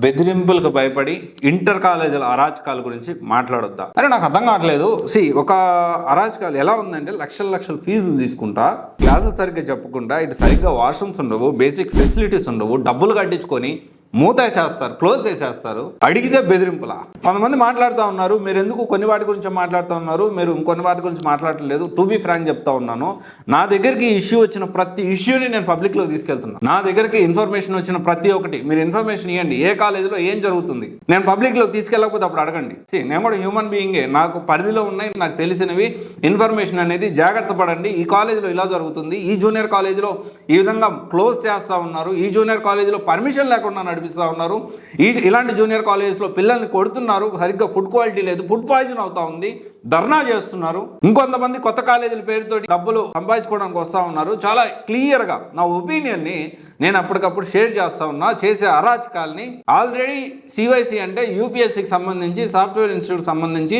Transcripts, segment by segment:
బెదిరింపులకు భయపడి ఇంటర్ కాలేజీల అరాచకాల గురించి మాట్లాడొద్దా? అరే నాకు అర్థం కావట్లేదు. ఒక అరాచకాలు ఎలా ఉందంటే లక్షల ఫీజులు తీసుకుంటా, క్లాసెస్ సరిగ్గా చెప్పకుండా, ఇటు సరిగ్గా వాష్రూమ్స్ ఉండవు, బేసిక్ ఫెసిలిటీస్ ఉండవు, డబ్బులు కట్టించుకొని మూత చేస్తారు, క్లోజ్ చేసేస్తారు. అడిగితే బెదిరింపులా? కొంతమంది మాట్లాడుతూ ఉన్నారు, మీరు ఎందుకు కొన్ని వాటి గురించి మాట్లాడుతూ ఉన్నారు, మీరు ఇంకొన్ని వాటి గురించి మాట్లాడలేదు. టు బీ ఫ్రాంక్ చెప్తా ఉన్నాను, నా దగ్గరికి ఇష్యూ వచ్చిన ప్రతి ఇష్యూని నేను పబ్లిక్లో తీసుకెళ్తున్నాను. నా దగ్గరికి ఇన్ఫర్మేషన్ వచ్చిన ప్రతి ఒక్కటి మీరు ఇన్ఫర్మేషన్ ఇవ్వండి, ఏ కాలేజీలో ఏం జరుగుతుంది. నేను పబ్లిక్లో తీసుకెళ్ళకపోతే అప్పుడు అడగండి. నేను కూడా హ్యూమన్ బీయింగే, నాకు పరిధిలో ఉన్నాయి, నాకు తెలిసినవి ఇన్ఫర్మేషన్ అనేది జాగ్రత్త పడండి. ఈ కాలేజీలో ఇలా జరుగుతుంది, ఈ జూనియర్ కాలేజీలో ఈ విధంగా క్లోజ్ చేస్తూ ఉన్నారు, ఈ జూనియర్ కాలేజీలో పర్మిషన్ లేకుండా నడిపిస్తూ ఉన్నారు, ఇలాంటి జూనియర్ కాలేజెస్లో పిల్లల్ని కొడుతున్నారు, సరిగ్గా ఫుడ్ క్వాలిటీ లేదు, ఫుడ్ పాయిజన్ అవుతా ఉంది, ధర్నా చేస్తున్నారు. ఇంకొంతమంది కొత్త కాలేజీల పేరుతో డబ్బులు సంపాదించుకోవడానికి వస్తూ ఉన్నారు. చాలా క్లియర్గా నా ఒపీనియన్ని నేను అప్పటికప్పుడు షేర్ చేస్తా ఉన్నా. చేసే అరాచకాల్ని ఆల్రెడీ సివైసి అంటే యూపీఎస్సీకి సంబంధించి, సాఫ్ట్వేర్ ఇన్స్టిట్యూట్ సంబంధించి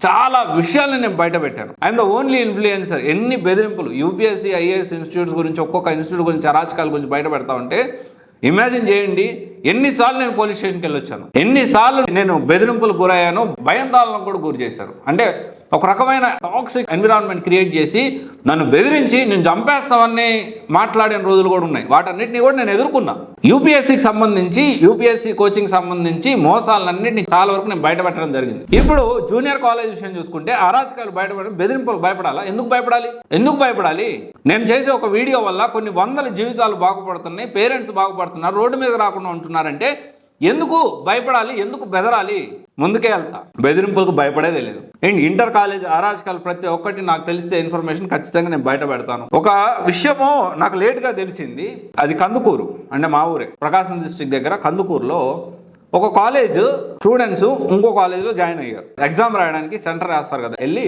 చాలా విషయాలను నేను బయట పెట్టాను. I'm the only influencer. ఎన్ని బెదిరింపులు యూపీఎస్సీ, ఐఏఎస్ ఇన్స్టిట్యూట్స్ గురించి, ఒక్కొక్క ఇన్స్టిట్యూట్ గురించి, అరాచకాల గురించి బయట పెడతా ఉంటే ఇమాజిన్ చేయండి, ఎన్నిసార్లు నేను పోలీస్ స్టేషన్కి వెళ్ళొచ్చాను, ఎన్నిసార్లు నేను బెదిరింపులు గురయ్యాను, భయాందోళనకు కూడా గురి చేశారు. అంటే ఒక రకమైన టాక్సిక్ ఎన్విరాన్మెంట్ క్రియేట్ చేసి నన్ను బెదిరించి నేను చంపేస్తామని మాట్లాడిన రోజులు కూడా ఉన్నాయి. వాటన్నిటిని కూడా నేను ఎదుర్కొన్నా. యూపీఎస్సీకి సంబంధించి, యూపీఎస్సీ కోచింగ్ సంబంధించి మోసాలన్నింటినీ చాలా వరకు నేను బయటపెట్టడం జరిగింది. ఇప్పుడు జూనియర్ కాలేజ్ విషయం చూసుకుంటే అరాచకాలు బయటపడి బెదిరింపులు భయపడాలా? ఎందుకు భయపడాలి? నేను చేసే ఒక వీడియో వల్ల కొన్ని వందల జీవితాలు బాగుపడుతున్నాయి, పేరెంట్స్ బాగుపడుతున్నారు, రోడ్డు మీద రాకుండా ఉంటున్నారంటే ఎందుకు భయపడాలి? ఎందుకు బెదరాలి? ముందుకే వెళ్తా. బెదిరింపులకు భయపడేదే లేదు. అండ్ ఇంటర్ కాలేజ్ అరాచకాలు ప్రతి ఒక్కటి నాకు తెలిస్తే ఇన్ఫర్మేషన్ ఖచ్చితంగా నేను బయట పెడతాను. ఒక విషయము నాకు లేట్గా తెలిసింది, అది కందుకూరు, అంటే మా ఊరే, ప్రకాశం డిస్ట్రిక్ట్ దగ్గర కందుకూరులో ఒక కాలేజ్ స్టూడెంట్స్ ఇంకో కాలేజీలో జాయిన్ అయ్యారు. ఎగ్జామ్ రాయడానికి సెంటర్ రాస్తారు కదా, వెళ్ళి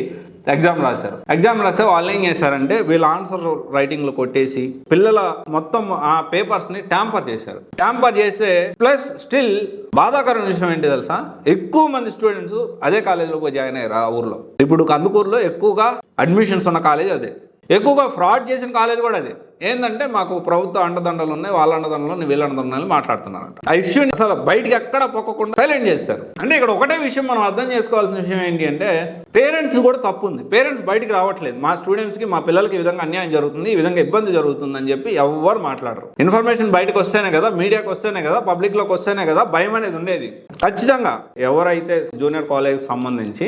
ఎగ్జామ్ రాశారు. ఎగ్జామ్ రాస్తే వాళ్ళు ఏం చేశారంటే వీళ్ళ ఆన్సర్ రైటింగ్లో కొట్టేసి పిల్లల మొత్తం ఆ పేపర్స్ని ట్యాంపర్ చేశారు. ట్యాంపర్ చేస్తే ప్లస్ స్టిల్ బాధాకరమైన విషయం ఏంటి తెలుసా, ఎక్కువ మంది స్టూడెంట్స్ అదే కాలేజీలో పోయి జాయిన్ అయ్యారు. ఆ ఊర్లో ఇప్పుడు కందుకూరులో ఎక్కువగా అడ్మిషన్స్ ఉన్న కాలేజ్ అదే, ఎక్కువగా ఫ్రాడ్ చేసిన కాలేజ్ కూడా అదే. ఏంటంటే మాకు ప్రభుత్వ అండదండలు ఉన్నాయి, వాళ్ళ అండదండలు వీళ్ళ అండదండలు మాట్లాడుతున్నారంట. ఆ ఇష్యూని అసలు బయటికి ఎక్కడ పొక్కకుండా సైలెంట్ చేస్తారు. అంటే ఇక్కడ ఒకటే విషయం మనం అర్థం చేసుకోవాల్సిన విషయం ఏంటి అంటే పేరెంట్స్ కూడా తప్పు ఉంది. పేరెంట్స్ బయటికి రావట్లేదు, మా స్టూడెంట్స్కి, మా పిల్లలకి ఈ విధంగా అన్యాయం జరుగుతుంది, ఈ విధంగా ఇబ్బంది జరుగుతుంది అని చెప్పి ఎవరు మాట్లాడరు. ఇన్ఫర్మేషన్ బయటకు వస్తేనే కదా, మీడియాకి వస్తేనే కదా, పబ్లిక్లోకి వస్తేనే కదా భయం అనేది ఉండేది. ఖచ్చితంగా ఎవరైతే జూనియర్ కాలేజ్ సంబంధించి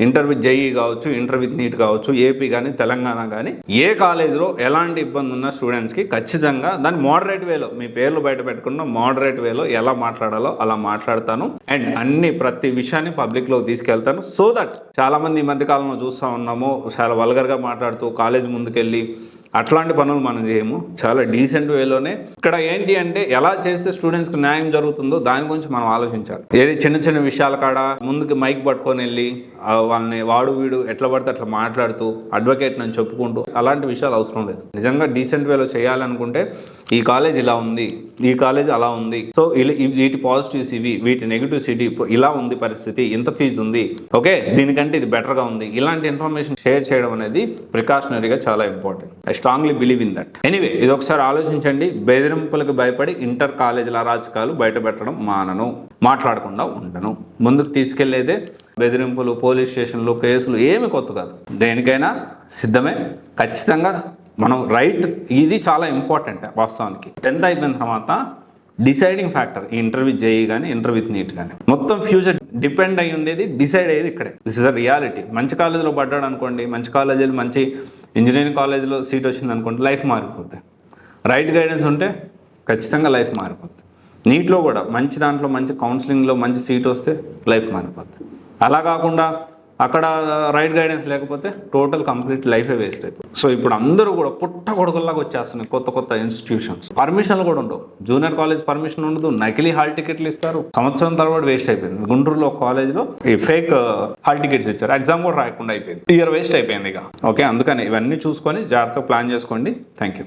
ఇంటర్ విత్ జేఈ కావచ్చు, ఇంటర్ విత్ నీట్ కావచ్చు, ఏపీ కానీ తెలంగాణ కానీ ఏ కాలేజీలో ఎలాంటి ఇబ్బంది ఉన్న స్టూడెంట్స్కి ఖచ్చితంగా దాన్ని మోడరేట్ వేలో, మీ పేర్లు బయట పెట్టకుండా మోడరేట్ వేలో ఎలా మాట్లాడాలో అలా మాట్లాడతాను. అండ్ ప్రతి విషయాన్ని పబ్లిక్లో తీసుకెళ్తాను. సో దట్ చాలామంది ఈ మధ్యకాలంలో చూస్తూ ఉన్నాము, చాలా వల్గర్గా మాట్లాడుతూ కాలేజ్ ముందుకెళ్ళి అట్లాంటి పనులు మనం చేయము. చాలా డీసెంట్ వేలోనే ఇక్కడ ఏంటి అంటే ఎలా చేస్తే స్టూడెంట్స్కి న్యాయం జరుగుతుందో దాని గురించి మనం ఆలోచించాలి. ఏది చిన్న విషయాల కాడ ముందుకి మైక్ పట్టుకొని వెళ్ళి వాళ్ళని వాడు వీడు ఎట్లా పడితే అట్లా మాట్లాడుతూ అడ్వకేట్ అని చెప్పుకుంటూ అలాంటి విషయాలు అవసరం లేదు. నిజంగా డీసెంట్ వేలో చేయాలనుకుంటే ఈ కాలేజ్ ఇలా ఉంది, ఈ కాలేజ్ అలా ఉంది, సో వీటి పాజిటివ్స్ ఇవి, వీటి నెగిటివ్స్ ఇది, ఇలా ఉంది పరిస్థితి, ఇంత ఫీజు ఉంది, ఓకే దీనికంటే ఇది బెటర్గా ఉంది, ఇలాంటి ఇన్ఫర్మేషన్ షేర్ చేయడం అనేది ప్రికాషనరీగా చాలా important. I strongly believe in that. Anyway ఇది ఒకసారి ఆలోచించండి. బెదిరింపులకు భయపడి ఇంటర్ కాలేజీల అరాచకాలు బయట పెట్టడం మానను, మాట్లాడకుండా ఉండను. ముందుకు తీసుకెళ్లేదే బెదిరింపులు, పోలీస్ స్టేషన్లు, కేసులు ఏమి కొత్త కాదు. దేనికైనా సిద్ధమే. ఖచ్చితంగా మనం రైట్, ఇది చాలా ఇంపార్టెంట్ వాస్తవానికి. 10th అయిపోయిన తర్వాత డిసైడింగ్ ఫ్యాక్టర్ ఈ ఇంటర్ విత్ జేఈ కానీ, ఇంటర్ విత్ నీట్ కానీ మొత్తం ఫ్యూచర్ డిపెండ్ అయ్యి ఉండేది, డిసైడ్ అయ్యేది ఇక్కడే. This is a reality. మంచి కాలేజీలో పడ్డాడు అనుకోండి, మంచి కాలేజీలు, మంచి ఇంజనీరింగ్ కాలేజీలో సీట్ వచ్చింది అనుకోండి, లైఫ్ మారిపోద్ది. రైట్ గైడెన్స్ ఉంటే ఖచ్చితంగా లైఫ్ మారిపోద్ది. నీట్లో కూడా మంచి దాంట్లో, మంచి కౌన్సిలింగ్లో మంచి సీట్ వస్తే లైఫ్ మారిపోద్ది. అలా కాకుండా అక్కడ రైట్ గైడెన్స్ లేకపోతే టోటల్ కంప్లీట్ లైఫే వేస్ట్ అయిపోతుంది. సో ఇప్పుడు అందరూ కూడా పుట్ట కొడుకుల్లాగా వచ్చేస్తున్నాయి కొత్త ఇన్స్టిట్యూషన్స్. పర్మిషన్లు కూడా ఉండవు. జూనియర్ కాలేజ్ పర్మిషన్ ఉండదు, నకిలీ హాల్ టికెట్లు ఇస్తారు. సంవత్సరం తరబడి వేస్ట్ అయిపోయింది. గుంటూరులో ఒక కాలేజ్లో ఈ ఫేక్ హాల్ టికెట్స్ ఇచ్చారు, ఎగ్జామ్ కూడా రాయకుండా అయిపోయింది. ఇయర్ వేస్ట్ అయిపోయింది ఇక. ఓకే, అందుకని ఇవన్నీ చూసుకొని జాగ్రత్తగా ప్లాన్ చేసుకోండి. Thank you.